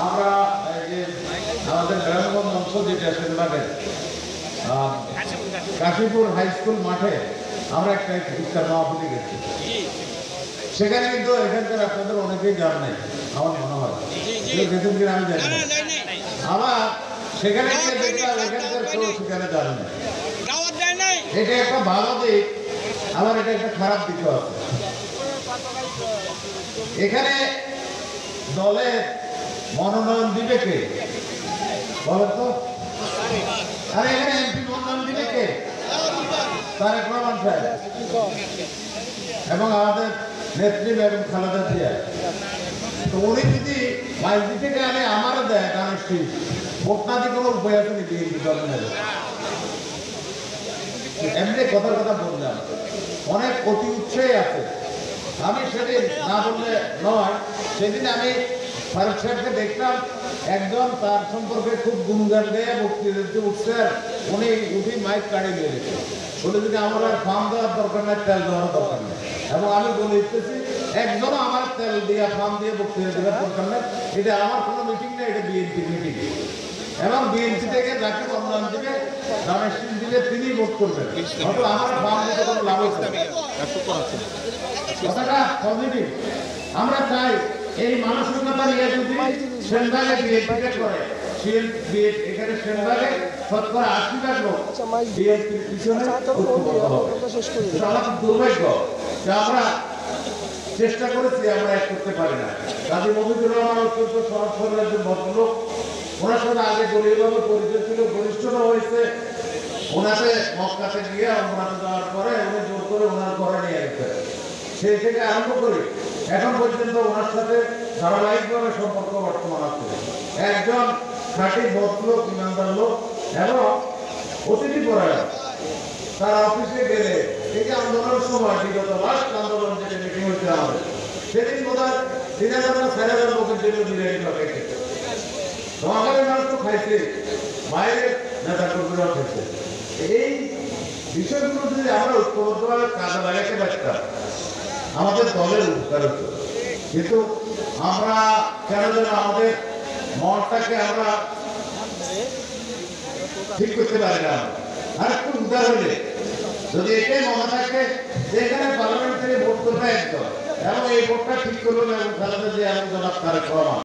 আমরা এই যে আমাদের গ্রামগঞ্জ অংশ যেটা সেনবাগের কাশীপুর হাই স্কুল মাঠে আমরা একটা ইফতার মাহফিলে গেছি। সেখানে কিন্তু এখানকার আপনাদের অনেকেই জান নাই আমার মনে হয়, গেছেন কিনা আমি জানি না। আবার সেখানে গিয়ে দেখলাম এখানকার কেউ সেখানে জানে না। এটা একটা ভালো দিক, আবার এটা একটা খারাপ দিকও আছে। এখানে দলের মনোনয়ন দিবে কে বলেন তো? আরে এখানে এমপি মনোনয়ন দিবে কে? তারেক রহমান সাহেব এবং আমাদের নেত্রী বেগম খালেদা জিয়া। তো উনি যদি বাইরে থেকে আনে আমারও দেয় কানেক্টি ভোট না দিয়ে কোনো উপায় আছে নাকি গভর্নমেন্টের? এমনি কথার কথা বললাম, অনেক অতি উৎসাহী আছে। আমি সেদিন না বললে নয়, সেদিন আমি ফারুক সাহেবকে দেখলাম, একজন তার সম্পর্কে খুব গুণগান গেয়ে বক্তৃতা উঠছে, উনি উঠি মাইক কাড়িয়ে নিয়ে গেছে, বলে যদি আমার আর ফার্ম দেওয়ার দরকার নেই, তেল দেওয়ার দরকার নেই। এবং আমি বলে দিতেছি, একজনও আমার তেল দিয়ে ফার্ম দিয়ে বক্তৃতা দেওয়ার দরকার নেই, এটা আমার কোনো মিটিং নেই, এটা বিএনপির মিটিং। এবং বিএনপি থেকে যাকে মনোনয়ন দিবে, দামের সিল দিলে তিনি ভোট করবেন, হয়তো আমার ফার্ম দিতে কোনো লাভ হচ্ছে না। কথাটা পজিটিভ। আমরা চাই এই মানসিকতা নিয়ে যদি সেনবাগে বিএনপিকে করে, এখানে সেনবাগে শতকরা ৮০ লোক বিএনপির পিছনে ঐক্যবদ্ধ হবে। আমাদের দুর্ভাগ্য যে আমরা চেষ্টা করেছি, আমরা এক করতে পারি না। কাজী মফিজুর রহমান অত্যন্ত সহজ সরল একজন ভদ্রলোক, ওনার সাথে আগে দলীয়ভাবে পরিচয় ছিল, ঘনিষ্ঠতা হয়েছে। ওনাতে মক্কাতে গিয়ে ওনাতে যাওয়ার পরে উনি জোর করে ওনার ঘরে নিয়ে গেছে। সেই থেকে আরম্ভ করে এখন পর্যন্ত ওনার সাথে ধারাবাহিকভাবে সম্পর্ক বর্তমান আছে। একজন খাঁটি ভদ্রলোক, ইমানদার লোক এবং অতিথি পরায়ণ। তার অফিসে গেলে এই যে আন্দোলনের সময় বিগত লাস্ট আন্দোলন যেটা মিটিং হয়েছে আমাদের, সেদিন বোধ হয় ৩,০০০-৪,০০০ লোকের জন্য বিরিয়ানি খেয়েছে। নোয়াখালীর মানুষ তো খাইছে, বাইরের নেতা কর্মীরাও খাইছে। এই বিষয়গুলো যদি আমরা ঐক্যবদ্ধভাবে কাজে লাগাতে পারতাম, আমাদের দলের উপকার হতো। কিন্তু আমরা কেন যেন আমাদের মনটাকে আমরা ঠিক করতে পারি না। আর একটু উদার হলে যদি এটাই মনে থাকে যে এখানে পার্লামেন্ট থেকে ভোট করবে একদম, এবং এই ভোটটা ঠিক করলো এবং খালেদা জিয়া এবং জনাব তারেক রহমান।